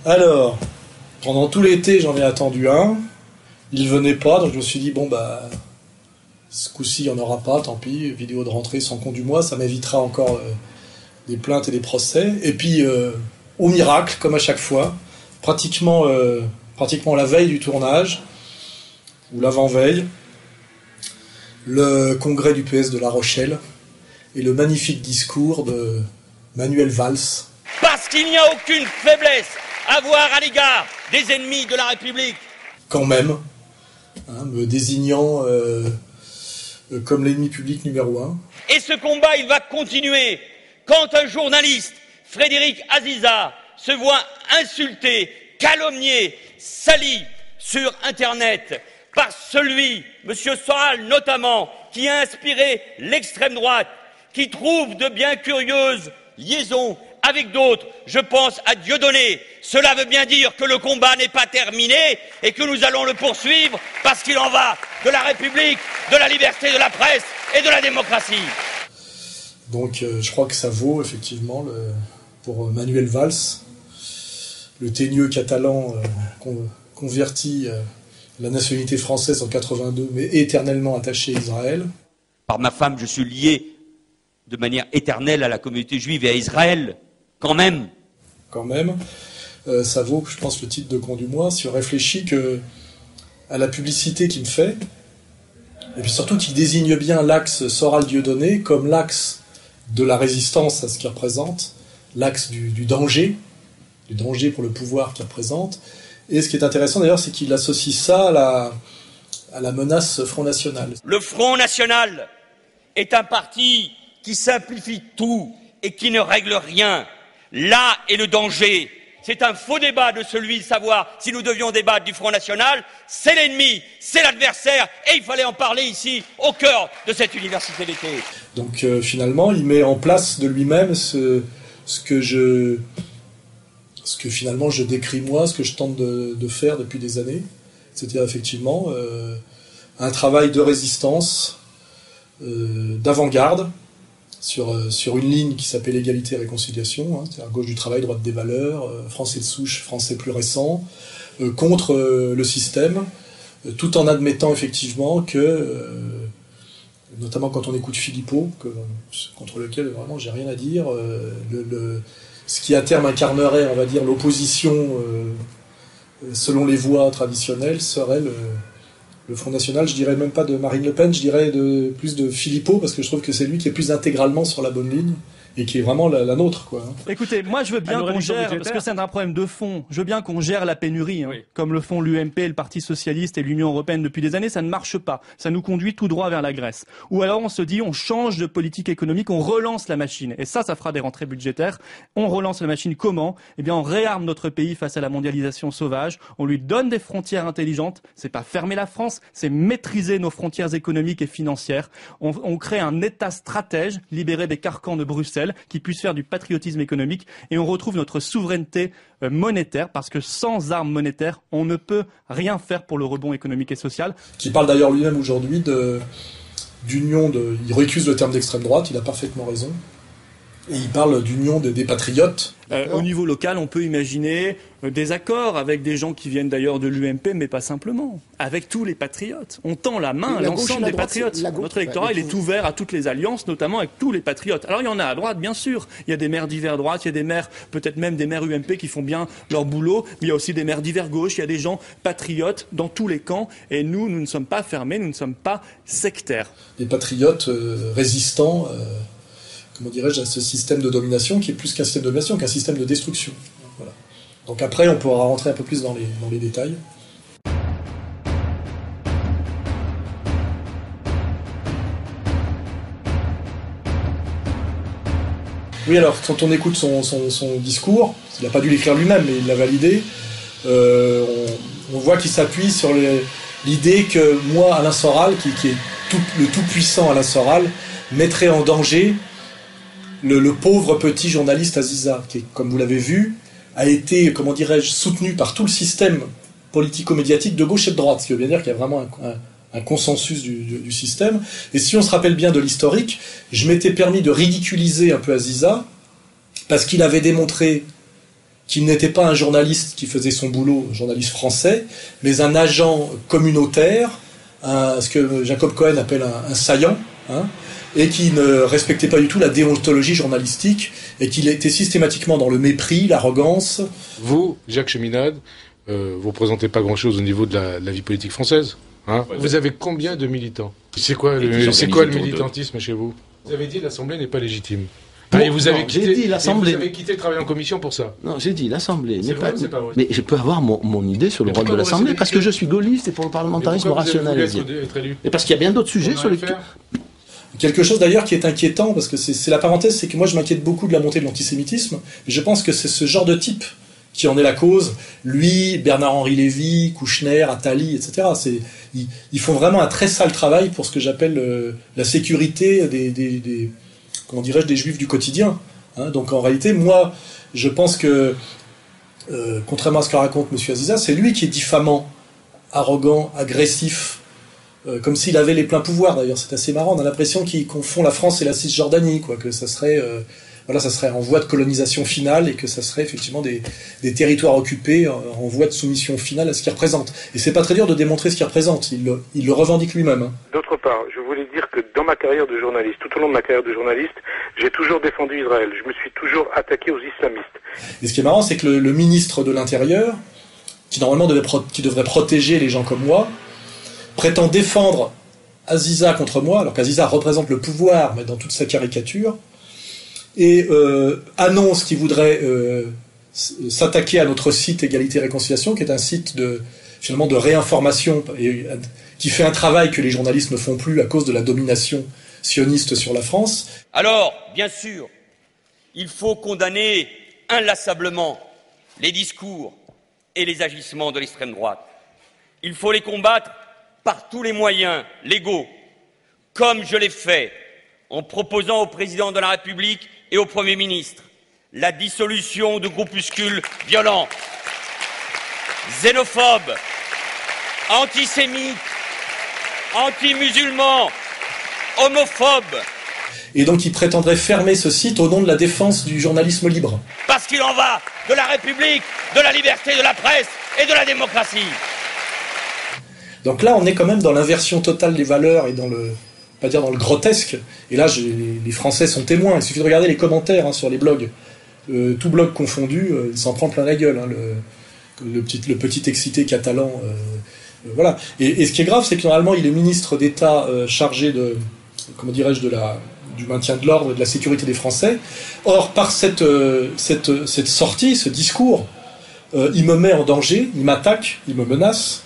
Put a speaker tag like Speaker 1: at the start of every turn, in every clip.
Speaker 1: Alors, pendant tout l'été, j'en ai attendu un. Il venait pas, donc je me suis dit, bon, bah, ce coup-ci, il n'y en aura pas, tant pis. Vidéo de rentrée sans compte du mois, ça m'évitera encore des plaintes et des procès. Et puis, au miracle, comme à chaque fois, pratiquement la veille du tournage, ou l'avant-veille, le congrès du PS de La Rochelle et le magnifique discours de Manuel Valls.
Speaker 2: Parce qu'il n'y a aucune faiblesse à voir à l'égard des ennemis de la République.
Speaker 1: Quand même, hein, me désignant comme l'ennemi public numéro 1.
Speaker 2: Et ce combat, il va continuer quand un journaliste, Frédéric Aziza, se voit insulté, calomnié, sali sur Internet par celui, M. Soral notamment, qui a inspiré l'extrême droite, qui trouve de bien curieuses liaisons avec d'autres. Je pense à Dieudonné. Cela veut bien dire que le combat n'est pas terminé et que nous allons le poursuivre parce qu'il en va de la République, de la liberté de la presse et de la démocratie.
Speaker 1: Donc je crois que ça vaut effectivement pour Manuel Valls, le teigneux catalan converti à la nationalité française en 82, mais éternellement attaché à Israël.
Speaker 2: Par ma femme, je suis lié de manière éternelle à la communauté juive et à Israël, quand même.
Speaker 1: Quand même, ça vaut, je pense, le titre de con du mois, si on réfléchit à la publicité qu'il me fait, et puis surtout qu'il désigne bien l'axe Soral-Dieudonné comme l'axe de la résistance à ce qu'il représente, l'axe du danger pour le pouvoir qu'il représente. Et ce qui est intéressant d'ailleurs, c'est qu'il associe ça à la menace Front National.
Speaker 2: Le Front National est un parti qui simplifie tout et qui ne règle rien. Là est le danger. C'est un faux débat de celui de savoir si nous devions débattre du Front National. C'est l'ennemi, c'est l'adversaire, et il fallait en parler ici, au cœur de cette université d'été.
Speaker 1: Donc finalement, il met en place de lui-même ce que finalement je décris moi, ce que je tente de faire depuis des années. C'est-à-dire effectivement un travail de résistance, d'avant-garde, sur une ligne qui s'appelle égalité et réconciliation, hein, c'est-à-dire gauche du travail, droite des valeurs, français de souche, français plus récent, contre le système, tout en admettant effectivement que, notamment quand on écoute Philippot, contre lequel vraiment j'ai rien à dire, ce qui à terme incarnerait, on va dire, l'opposition selon les voies traditionnelles serait le Front National. Je dirais même pas de Marine Le Pen, je dirais plus de Philippot, parce que je trouve que c'est lui qui est plus intégralement sur la bonne ligne et qui est vraiment la nôtre, quoi.
Speaker 3: Écoutez, moi je veux bien qu'on gère, parce que c'est un problème de fond, je veux bien qu'on gère la pénurie, hein, oui, comme le font l'UMP, le Parti Socialiste et l'Union Européenne depuis des années. Ça ne marche pas, ça nous conduit tout droit vers la Grèce. Ou alors on se dit, on change de politique économique, on relance la machine, et ça fera des rentrées budgétaires. On relance la machine comment? Eh bien on réarme notre pays face à la mondialisation sauvage, on lui donne des frontières intelligentes, c'est pas fermer la France, c'est maîtriser nos frontières économiques et financières. On crée un État stratège, libéré des carcans de Bruxelles, qui puisse faire du patriotisme économique, et on retrouve notre souveraineté monétaire, parce que sans armes monétaires, on ne peut rien faire pour le rebond économique et social.
Speaker 1: Qui parle d'ailleurs lui-même aujourd'hui d'union il récuse le terme d'extrême droite, il a parfaitement raison. Et il parle d'union des patriotes.
Speaker 3: Au niveau local, on peut imaginer des accords avec des gens qui viennent d'ailleurs de l'UMP, mais pas simplement. Avec tous les patriotes. On tend la main à l'ensemble des patriotes. Notre électorat, il est ouvert à toutes les alliances, notamment avec tous les patriotes. Alors il y en a à droite, bien sûr. Il y a des maires divers droite, il y a des maires, peut-être même des maires UMP qui font bien leur boulot, mais il y a aussi des maires divers gauche, il y a des gens patriotes dans tous les camps. Et nous ne sommes pas fermés, nous ne sommes pas sectaires.
Speaker 1: Des patriotes résistants... comment dirais-je, à ce système de domination qui est plus qu'un système de domination, qu'un système de destruction. Voilà. Donc après, on pourra rentrer un peu plus dans les détails. Oui, alors, quand on écoute son discours, il n'a pas dû l'écrire lui-même, mais il l'a validé, on voit qu'il s'appuie sur l'idée que moi, Alain Soral, qui est le tout-puissant Alain Soral, mettrait en danger le pauvre petit journaliste Aziza, qui, comme vous l'avez vu, a été, comment dirais-je, soutenu par tout le système politico-médiatique de gauche et de droite, ce qui veut bien dire qu'il y a vraiment un consensus du système. Et si on se rappelle bien de l'historique, je m'étais permis de ridiculiser un peu Aziza, parce qu'il avait démontré qu'il n'était pas un journaliste qui faisait son boulot, un journaliste français, mais un agent communautaire, ce que Jacob Cohen appelle un saillant, hein, et qui ne respectait pas du tout la déontologie journalistique, et qu'il était systématiquement dans le mépris, l'arrogance.
Speaker 4: Vous, Jacques Cheminade, vous représentez pas grand-chose au niveau de la vie politique française, hein. Ouais, vous avez combien de militants? C'est quoi le militantisme chez vous? Vous avez dit l'Assemblée n'est pas légitime. Et vous avez quitté le travail en commission pour ça?
Speaker 5: Non, j'ai dit l'Assemblée n'est pas... Mais je peux avoir mon idée sur le rôle de l'Assemblée, parce que je suis gaulliste et pour le parlementarisme rationnel. Et parce qu'il y a bien d'autres sujets sur lesquels...
Speaker 1: Quelque chose d'ailleurs qui est inquiétant, parce que c'est la parenthèse, c'est que moi je m'inquiète beaucoup de la montée de l'antisémitisme, et je pense que c'est ce genre de type qui en est la cause. Lui, Bernard-Henri Lévy, Kouchner, Attali, etc. Ils font vraiment un très sale travail pour ce que j'appelle la sécurité des comment dirais-je, des juifs du quotidien. Hein. Donc en réalité, moi, je pense que, contrairement à ce que raconte M. Aziza, c'est lui qui est diffamant, arrogant, agressif, comme s'il avait les pleins pouvoirs. D'ailleurs, c'est assez marrant. On a l'impression qu'il confond la France et la Cisjordanie, quoi, que ça serait, ça serait en voie de colonisation finale et que ça serait effectivement des territoires occupés en voie de soumission finale à ce qu'il représente. Et c'est pas très dur de démontrer ce qu'il représente. Il le revendique lui-même. Hein.
Speaker 4: D'autre part, je voulais dire que dans ma carrière de journaliste, tout au long de ma carrière de journaliste, j'ai toujours défendu Israël. Je me suis toujours attaqué aux islamistes.
Speaker 1: Et ce qui est marrant, c'est que le ministre de l'Intérieur, qui normalement devrait protéger les gens comme moi, prétend défendre Aziza contre moi, alors qu'Aziza représente le pouvoir, mais dans toute sa caricature, et annonce qu'il voudrait s'attaquer à notre site Égalité et Réconciliation, qui est un site finalement de réinformation, et qui fait un travail que les journalistes ne font plus à cause de la domination sioniste sur la France.
Speaker 2: Alors, bien sûr, il faut condamner inlassablement les discours et les agissements de l'extrême droite. Il faut les combattre par tous les moyens légaux, comme je l'ai fait en proposant au président de la République et au Premier ministre la dissolution de groupuscules violents, xénophobes, antisémites, anti-musulmans, homophobes.
Speaker 1: Et donc il prétendrait fermer ce site au nom de la défense du journalisme libre.
Speaker 2: Parce qu'il en va de la République, de la liberté de la presse et de la démocratie.
Speaker 1: Donc là, on est quand même dans l'inversion totale des valeurs et dans le grotesque. Et là, les Français sont témoins. Il suffit de regarder les commentaires sur les blogs. Tout blog confondu, il s'en prend plein la gueule. Hein, le petit excité catalan. Voilà. Et ce qui est grave, c'est que normalement, il est ministre d'État chargé de, comment dirais-je, du maintien de l'ordre et de la sécurité des Français. Or, par cette sortie, ce discours, il me met en danger, il m'attaque, il me menace.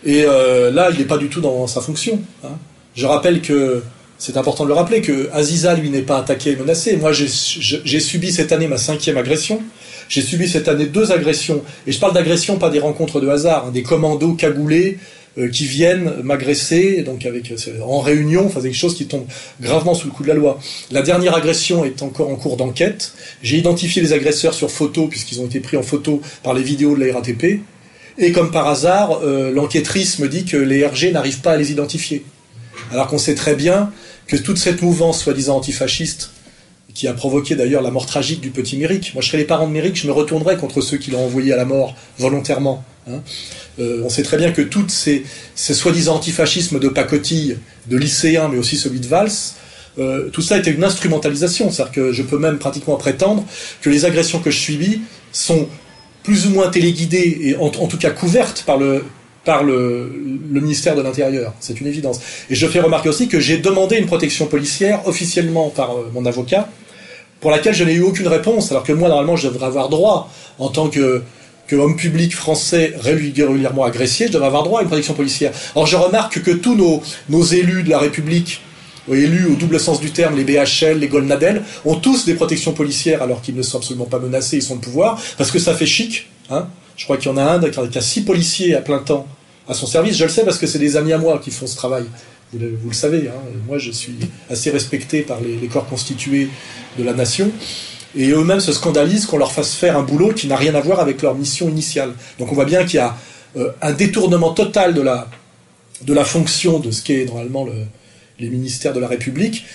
Speaker 1: Et là, il n'est pas du tout dans sa fonction. Hein. Je rappelle que, c'est important de le rappeler, que Aziza, lui, n'est pas attaqué et menacé. Moi, j'ai subi cette année ma 5e agression. J'ai subi cette année 2 agressions. Et je parle d'agressions, pas des rencontres de hasard, hein, des commandos cagoulés qui viennent m'agresser, donc en réunion, enfin, c'est quelque chose qui tombe gravement sous le coup de la loi. La dernière agression est encore en cours d'enquête. J'ai identifié les agresseurs sur photo, puisqu'ils ont été pris en photo par les vidéos de la RATP. Et comme par hasard, l'enquêtrice me dit que les RG n'arrivent pas à les identifier. Alors qu'on sait très bien que toute cette mouvance soi-disant antifasciste, qui a provoqué d'ailleurs la mort tragique du petit Méric, moi je serais les parents de Méric, je me retournerais contre ceux qui l'ont envoyé à la mort volontairement. Hein. On sait très bien que tous ces soi-disant antifascismes de pacotille, de lycéens, mais aussi celui de Valls, tout ça était une instrumentalisation. C'est-à-dire que je peux même pratiquement prétendre que les agressions que je subis sont plus ou moins téléguidées et en tout cas couvertes par le ministère de l'Intérieur. C'est une évidence. Et je fais remarquer aussi que j'ai demandé une protection policière officiellement par mon avocat, pour laquelle je n'ai eu aucune réponse, alors que moi, normalement, je devrais avoir droit, en tant que homme public français régulièrement agressé, je devrais avoir droit à une protection policière. Or, je remarque que tous nos élus de la République, élus au double sens du terme, les BHL, les Golnadel, ont tous des protections policières alors qu'ils ne sont absolument pas menacés, ils sont de pouvoir, parce que ça fait chic. Hein. Je crois qu'il y en a un qui a 6 policiers à plein temps à son service. Je le sais parce que c'est des amis à moi qui font ce travail. Vous le savez, hein. Moi je suis assez respecté par les corps constitués de la nation. Et eux-mêmes se scandalisent qu'on leur fasse faire un boulot qui n'a rien à voir avec leur mission initiale. Donc on voit bien qu'il y a un détournement total de la fonction de ce qu'est normalement les ministères de la République,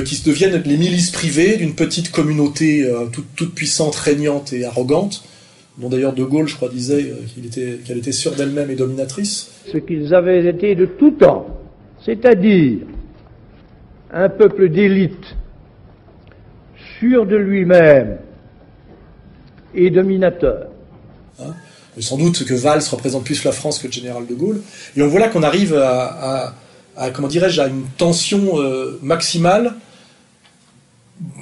Speaker 1: qui deviennent les milices privées d'une petite communauté toute puissante, régnante et arrogante, dont d'ailleurs De Gaulle, je crois, disait qu'elle était sûre d'elle-même et dominatrice.
Speaker 6: Ce qu'ils avaient été de tout temps, c'est-à-dire un peuple d'élite, sûr de lui-même et dominateur.
Speaker 1: Sans doute que Valls représente plus la France que le général de Gaulle. Et on voit là qu'on arrive à comment dirais-je, à une tension maximale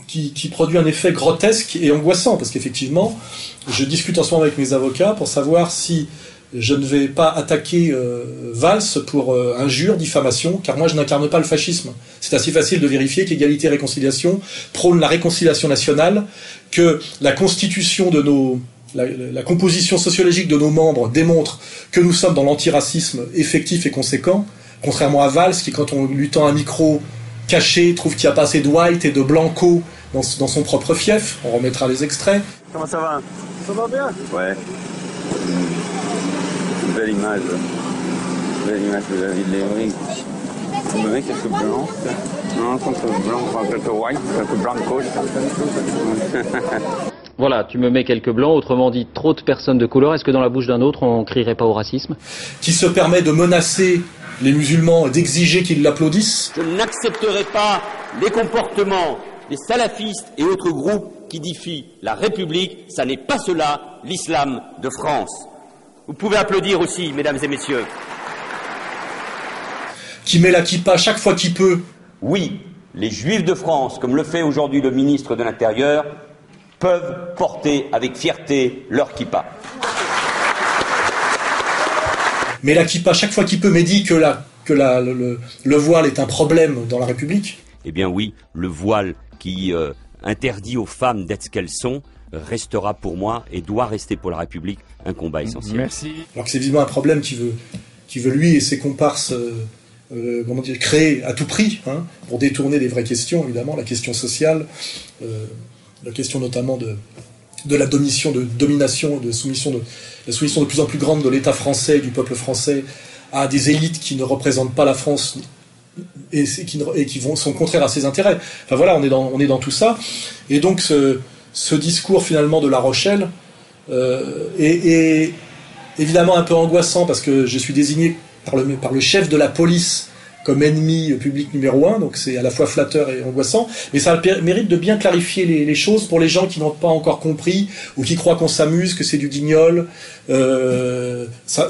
Speaker 1: qui produit un effet grotesque et angoissant, parce qu'effectivement, je discute en ce moment avec mes avocats pour savoir si je ne vais pas attaquer Valls pour injure, diffamation, car moi je n'incarne pas le fascisme. C'est assez facile de vérifier qu'Égalité et Réconciliation prône la réconciliation nationale, que la constitution de la composition sociologique de nos membres démontre que nous sommes dans l'antiracisme effectif et conséquent, contrairement à Valls qui, quand on lui tend un micro caché, trouve qu'il n'y a pas assez de white et de blanco dans son propre fief. On remettra les extraits.
Speaker 7: Comment ça va?
Speaker 6: Ça va bien?
Speaker 7: Ouais. Belle image. Belle image de la ville d'Evry. Vous me mettez quelques blancs? Non, quelques blancs, quelques white, quelques blancos.
Speaker 8: Voilà, tu me mets quelques blancs, autrement dit trop de personnes de couleur. Est-ce que dans la bouche d'un autre, on crierait pas au racisme?
Speaker 1: Qui se permet de menacer les musulmans, d'exiger qu'ils l'applaudissent.
Speaker 2: Je n'accepterai pas les comportements des salafistes et autres groupes qui défient la République. Ça n'est pas cela, l'islam de France. Vous pouvez applaudir aussi, mesdames et messieurs.
Speaker 1: Qui met la kippa chaque fois qu'il peut.
Speaker 2: Oui, les Juifs de France, comme le fait aujourd'hui le ministre de l'Intérieur, peuvent porter avec fierté leur kippa.
Speaker 1: Mais la kippa chaque fois qu'il peut, mais dit que le voile est un problème dans la République.
Speaker 2: Eh bien oui, le voile qui interdit aux femmes d'être ce qu'elles sont restera pour moi et doit rester pour la République un combat essentiel.
Speaker 3: Merci.
Speaker 1: Alors que c'est visiblement un problème qui veut lui et ses comparses créer à tout prix, pour détourner des vraies questions, évidemment, la question sociale, la question notamment de la domination, de soumission, la soumission de plus en plus grande de l'État français, du peuple français, à des élites qui ne représentent pas la France et qui sont contraires à ses intérêts. Enfin voilà, on est dans tout ça. Et donc ce discours finalement de La Rochelle est évidemment un peu angoissant parce que je suis désigné par le chef de la police comme ennemi public numéro 1, donc c'est à la fois flatteur et angoissant, mais ça a le mérite de bien clarifier les choses pour les gens qui n'ont pas encore compris ou qui croient qu'on s'amuse, que c'est du guignol. Ça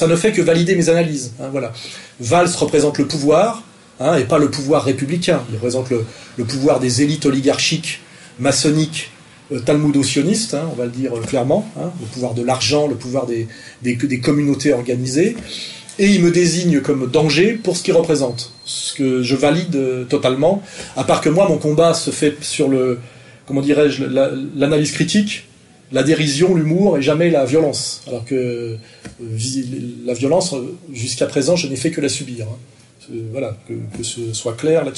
Speaker 1: ne fait que valider mes analyses. Voilà. Valls représente le pouvoir, et pas le pouvoir républicain. Il représente le pouvoir des élites oligarchiques, maçonniques, talmudo-sionistes, on va le dire clairement, le pouvoir de l'argent, le pouvoir des communautés organisées. Et il me désigne comme danger pour ce qu'il représente, ce que je valide totalement, à part que moi, mon combat se fait sur l'analyse critique, la dérision, l'humour et jamais la violence. Alors que la violence, jusqu'à présent, je n'ai fait que la subir. Voilà, que ce soit clair là-dessus.